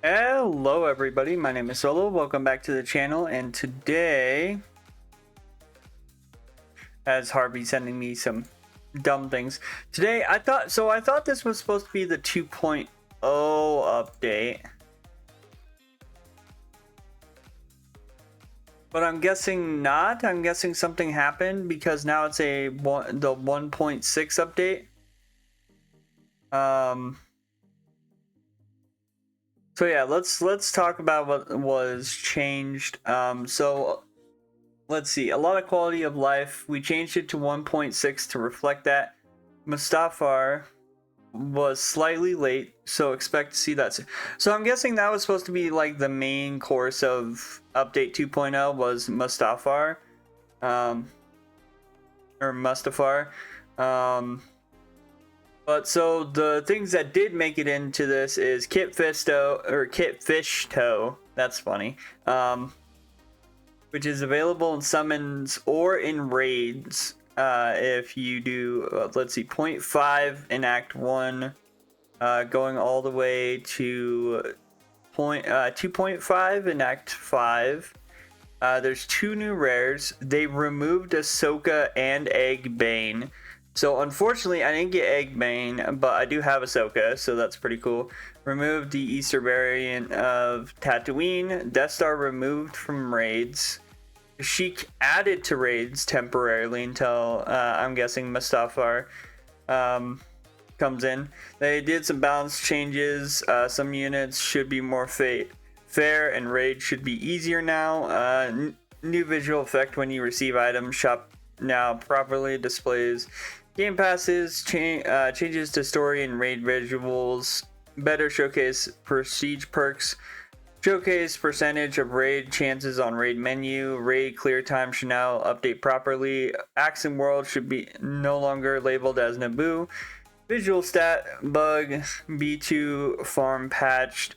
Hello everybody, my name is Solo. Welcome back to the channel, and today, as Harvey sending me some dumb things, today I thought this was supposed to be the 2.0 update, but I'm guessing not. I'm guessing something happened because now it's the 1.6 update. So yeah, let's talk about what was changed. So let's see. A lot of quality of life. We changed it to 1.6 to reflect that. Mustafar was slightly late, so expect to see that soon. So I'm guessing that was supposed to be like the main course of update 2.0 was Mustafar, or Mustafar. But so the things that did make it into this is Kit Fishtoe. That's funny. Which is available in summons or in raids. If you do, let's see, 0.5 in Act 1, going all the way to 2.5 in Act 5. There's two new rares. They removed Ahsoka and Egg Bane. So unfortunately, I didn't get Egg Bane, but I do have Ahsoka, so that's pretty cool. Removed the Easter variant of Tatooine. Death Star removed from raids. Sheik added to raids temporarily until I'm guessing Mustafar comes in. They did some balance changes. Some units should be more fair, and raids should be easier now. New visual effect when you receive items. Shop now properly displays game passes. Changes to story and raid visuals. Better showcase prestige perks. Showcase percentage of raid chances on raid menu. Raid clear time should now update properly. Accent world should be no longer labeled as Naboo. Visual stat bug B2 farm patched.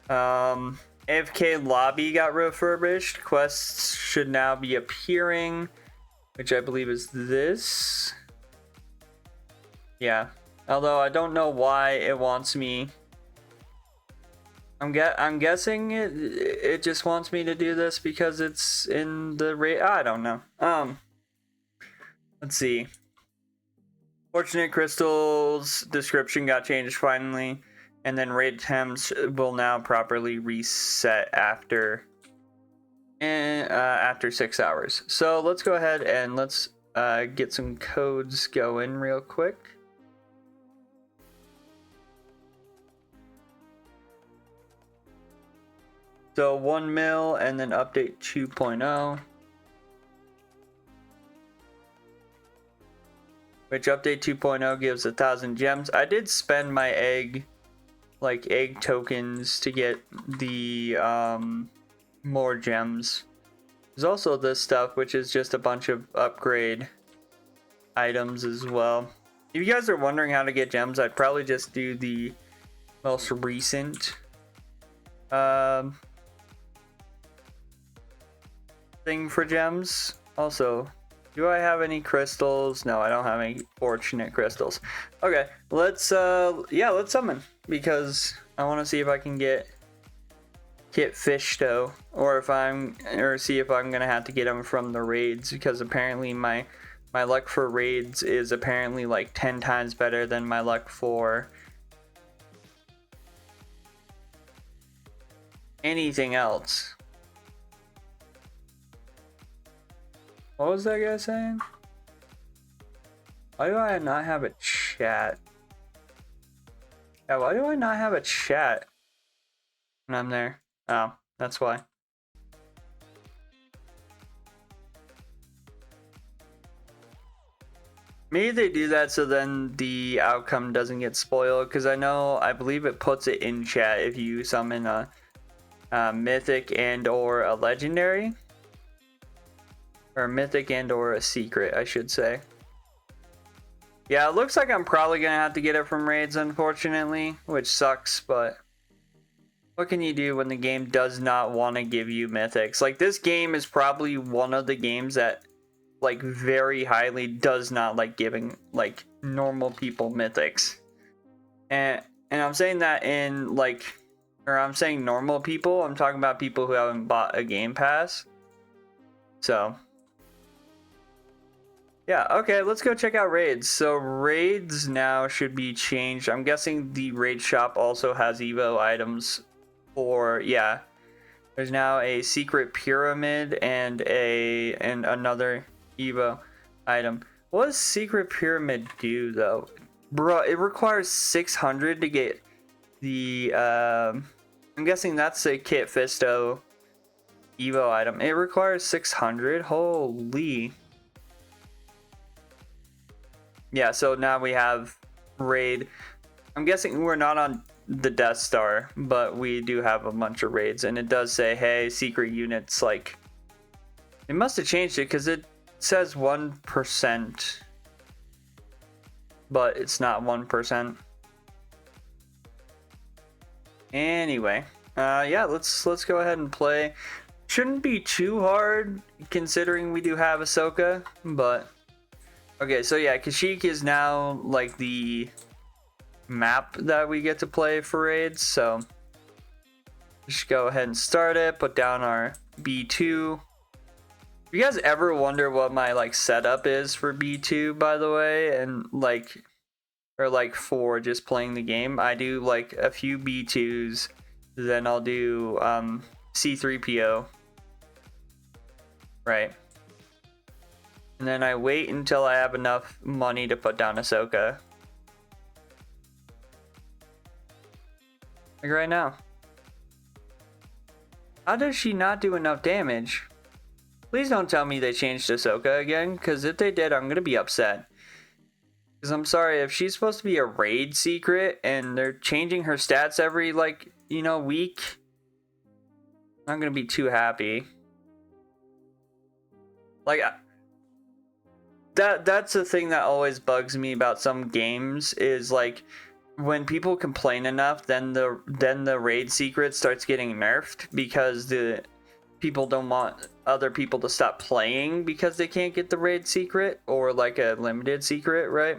AFK lobby got refurbished. Quests should now be appearing, which I believe is this. Yeah, although I don't know why it wants me. I'm guessing it just wants me to do this because it's in the raid. I don't know. Let's see. Fortunate crystals description got changed finally, and then raid attempts will now properly reset after 6 hours. So let's go ahead and let's get some codes going real quick. So 1 mil and then update 2.0. Which update 2.0 gives 1,000 gems. I did spend my egg tokens to get the more gems. There's also this stuff, which is just a bunch of upgrade items as well. If you guys are wondering how to get gems, I'd probably just do the most recent thing for gems. Also, do I have any crystals? No, I don't have any fortunate crystals. Okay, let's summon, because I want to see if I can get Kit Fishtoe, or see if I'm gonna have to get him from the raids, because apparently my luck for raids is apparently like 10 times better than my luck for anything else. What was that guy saying? Why do I not have a chat? Yeah, why do I not have a chat when I'm there? Oh, that's why. Maybe they do that so then the outcome doesn't get spoiled, because I believe it puts it in chat if you summon a mythic and or a legendary. Or mythic and or a secret, I should say. Yeah, it looks like I'm probably gonna have to get it from raids, unfortunately, which sucks, but what can you do when the game does not want to give you mythics? Like, this game is probably one of the games that like very highly does not like giving like normal people mythics. And I'm saying that in like Or I'm saying normal people. I'm talking about people who haven't bought a Game Pass. So, yeah, okay, let's go check out raids. So raids now should be changed. I'm guessing the raid shop also has Evo items for, yeah. There's now a secret pyramid and another Evo item. What does secret pyramid do though? Bro, it requires 600 to get the I'm guessing that's a Kit Fisto Evo item. It requires 600. Holy. Yeah, so now we have raid. I'm guessing we're not on the Death Star, but we do have a bunch of raids, and it does say, hey, secret units. Like, they must have changed it because it says 1%, but it's not 1%. Anyway, yeah, let's go ahead and play. Shouldn't be too hard considering we do have Ahsoka, but okay, so yeah, Kashyyyk is now like the map that we get to play for raids, so just go ahead and start it, put down our B2. If you guys ever wonder what my like setup is for B2, by the way, and like, or like for just playing the game, I do like a few B2s, then I'll do C3PO, right? And then I wait until I have enough money to put down Ahsoka. Like right now. How does she not do enough damage? Please don't tell me they changed Ahsoka again, because if they did, I'm going to be upset. Because I'm sorry, if she's supposed to be a raid secret and they're changing her stats every, like, you know, week, I'm going to be too happy. Like, that's the thing that always bugs me about some games is, like, when people complain enough, then the raid secret starts getting nerfed because the people don't want other people to stop playing because they can't get the raid secret or like a limited secret, right?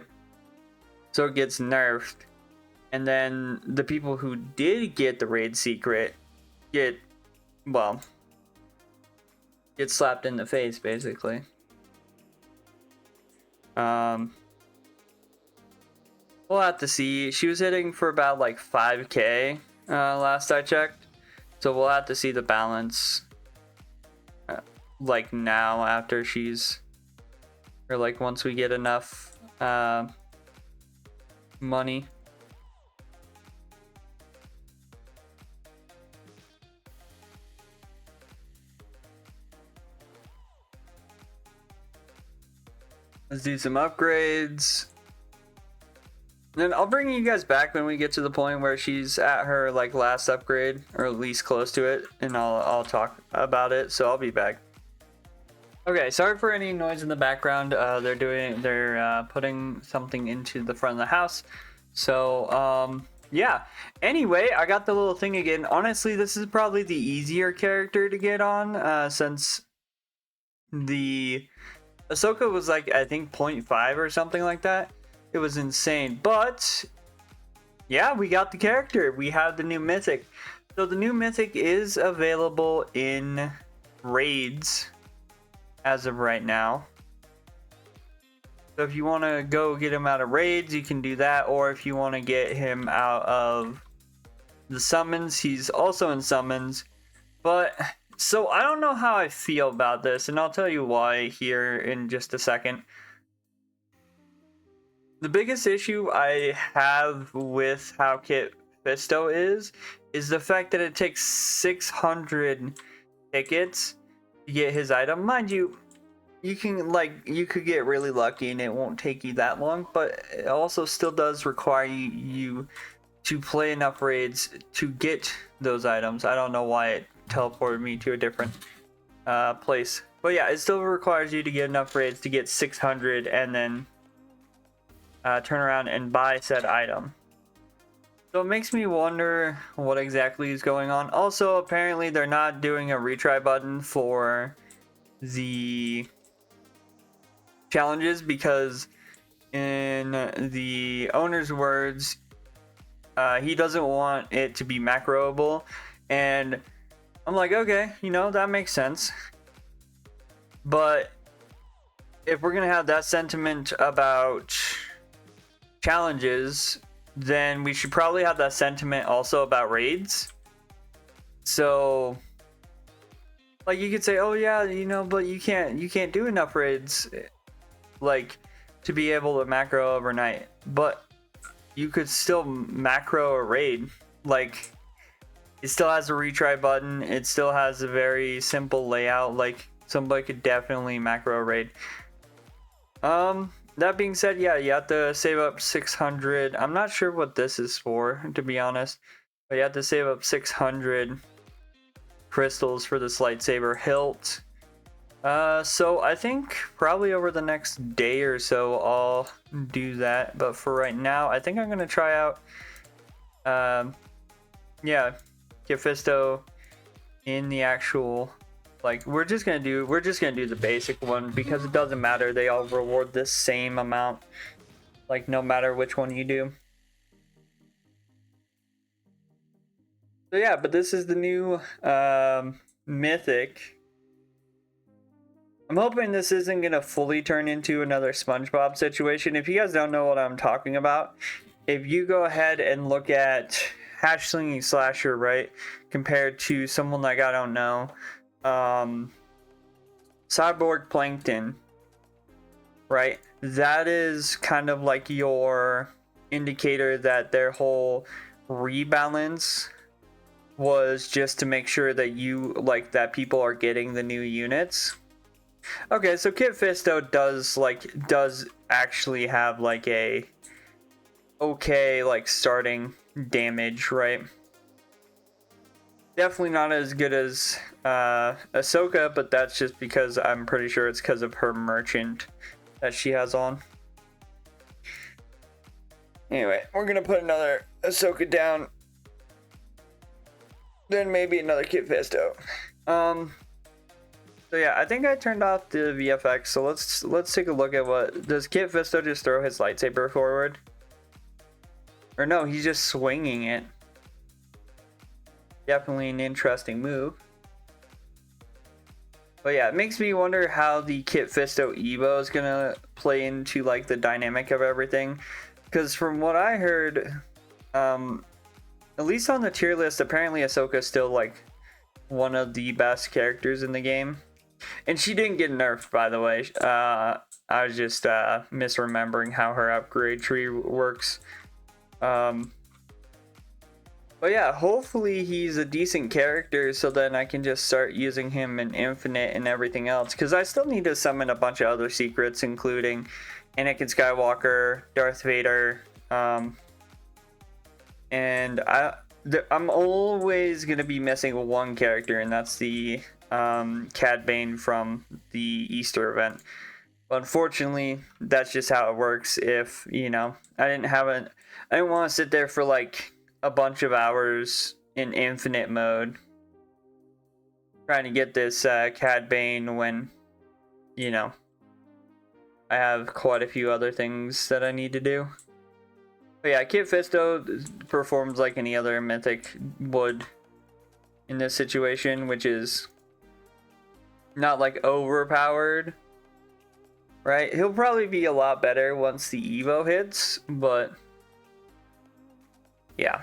So it gets nerfed, and then the people who did get the raid secret get slapped in the face, basically. We'll have to see. She was hitting for about like 5k last I checked, so we'll have to see the balance like now after she's, or like once we get enough money. Let's do some upgrades. Then I'll bring you guys back when we get to the point where she's at her like last upgrade, or at least close to it, and I'll talk about it. So I'll be back. Okay, sorry for any noise in the background. They're putting something into the front of the house. So yeah. Anyway, I got the little thing again. Honestly, this is probably the easier character to get on, since the Ahsoka was like, I think 0.5 or something like that. It was insane. But yeah, we got the character. We have the new Mythic. So the new Mythic is available in raids as of right now. So if you want to go get him out of raids, you can do that. Or if you want to get him out of the summons, he's also in summons. But so I don't know how I feel about this, and I'll tell you why here in just a second. The biggest issue I have with how Kit Fisto is the fact that it takes 600 tickets to get his item. Mind you, you could get really lucky and it won't take you that long, but it also still does require you to play enough raids to get those items. I don't know why it teleported me to a different place, but yeah, it still requires you to get enough raids to get 600 and then turn around and buy said item. So it makes me wonder what exactly is going on. Also, apparently they're not doing a retry button for the challenges because in the owner's words, He doesn't want it to be macroable, and I'm like, okay, you know, that makes sense. But if we're gonna have that sentiment about challenges, then we should probably have that sentiment also about raids. So like you could say, oh yeah, you know, but you can't do enough raids like to be able to macro overnight. But you could still macro a raid. Like it still has a retry button, it still has a very simple layout. Like somebody could definitely macro a raid. That being said, yeah, you have to save up 600. I'm not sure what this is for, to be honest, but you have to save up 600 crystals for this lightsaber hilt. So I think probably over the next day or so I'll do that, but for right now I think I'm gonna try out yeah, Kit Fisto in the actual, like we're just gonna do the basic one because it doesn't matter, they all reward the same amount, like no matter which one you do. So yeah, but this is the new Mythic. I'm hoping this isn't gonna fully turn into another SpongeBob situation. If you guys don't know what I'm talking about, if you go ahead and look at Hatch Slinging Slasher, right, compared to someone like, I don't know, Cyborg Plankton, right, that is kind of like your indicator that their whole rebalance was just to make sure that you, like, that people are getting the new units. Okay, so Kit Fisto does actually have like a okay, like, starting damage, right? Definitely not as good as Ahsoka, but that's just because I'm pretty sure it's because of her merchant that she has on. Anyway, we're gonna put another Ahsoka down, then maybe another Kit Fisto. So yeah, I think I turned off the VFX, so let's take a look at what does Kit Fisto just throw his lightsaber forward? Or no, he's just swinging it. Definitely an interesting move. But yeah, it makes me wonder how the Kit Fisto Evo is gonna play into like the dynamic of everything. Because from what I heard, at least on the tier list, apparently Ahsoka is still like one of the best characters in the game. And she didn't get nerfed, by the way. I was just misremembering how her upgrade tree works. But yeah, hopefully he's a decent character so then I can just start using him in Infinite and everything else. Because I still need to summon a bunch of other secrets, including Anakin Skywalker, Darth Vader, and I'm always going to be missing one character, and that's the Cad Bane from the Easter event. But unfortunately, that's just how it works. If, you know, I didn't want to sit there for like a bunch of hours in Infinite mode trying to get this Cad Bane when, you know, I have quite a few other things that I need to do. But yeah, Kit Fisto performs like any other Mythic would in this situation, which is not like overpowered, right? He'll probably be a lot better once the Evo hits, but yeah,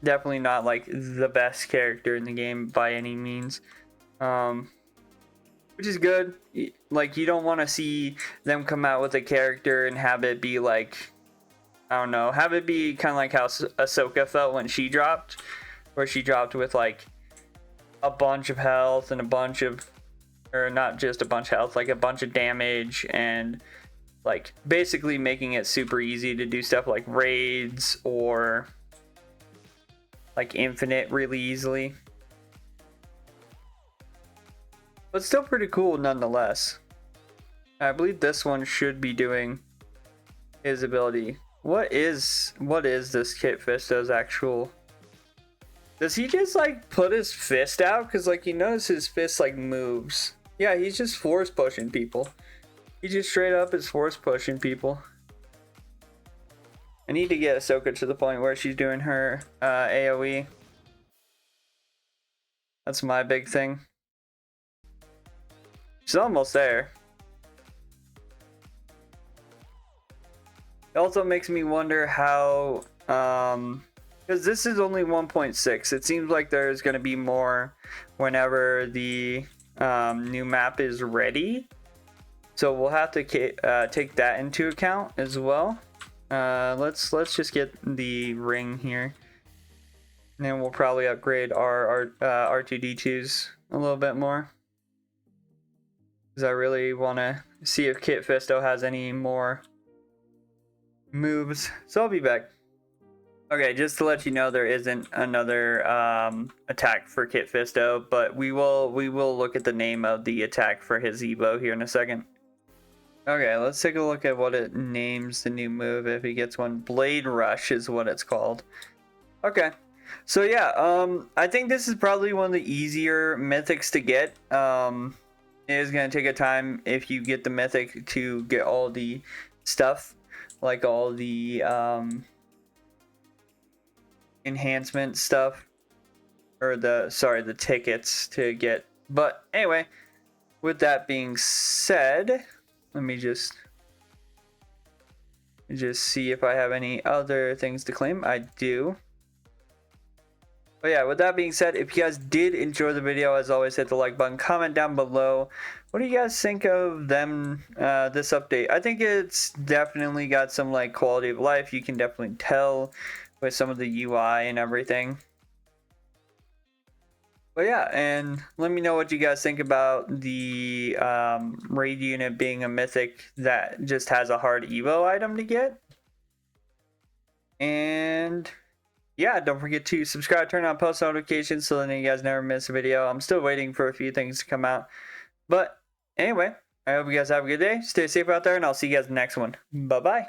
definitely not like the best character in the game by any means. Which is good. Like, you don't want to see them come out with a character and have it be like, I don't know, have it be kind of like how Ahsoka felt when she dropped, where she dropped with like a bunch of health and a bunch of, or not just a bunch of health, like a bunch of damage, and like basically making it super easy to do stuff like raids or like Infinite really easily. But still pretty cool nonetheless. I believe this one should be doing his ability. What is this Kit Fisto's actual? Does he just like put his fist out? Because like you notice his fist like moves. Yeah, he's just force pushing people. He just straight up is force pushing people. I need to get Ahsoka to the point where she's doing her AoE. That's my big thing. She's almost there. It also makes me wonder how, because this is only 1.6. It seems like there's going to be more whenever the new map is ready. So we'll have to take that into account as well. Let's just get the ring here. And then we'll probably upgrade our R2D2s a little bit more. Because I really want to see if Kit Fisto has any more moves. So I'll be back. Okay, just to let you know, there isn't another attack for Kit Fisto, but we will look at the name of the attack for his Evo here in a second. Okay, let's take a look at what it names the new move if he gets one. Blade Rush is what it's called. Okay. So yeah, I think this is probably one of the easier mythics to get. It is going to take a time if you get the mythic to get all the stuff, like all the enhancement stuff, or the tickets to get. But anyway, with that being said, let me just see if I have any other things to claim. I do. But yeah, with that being said, if you guys did enjoy the video, as always, hit the like button, comment down below. What do you guys think of them, this update? I think it's definitely got some like quality of life. You can definitely tell with some of the UI and everything. But yeah, and let me know what you guys think about the raid unit being a mythic that just has a hard Evo item to get. And yeah, don't forget to subscribe, turn on post notifications so that you guys never miss a video. I'm still waiting for a few things to come out. But anyway, I hope you guys have a good day. Stay safe out there, and I'll see you guys in the next one. Bye-bye.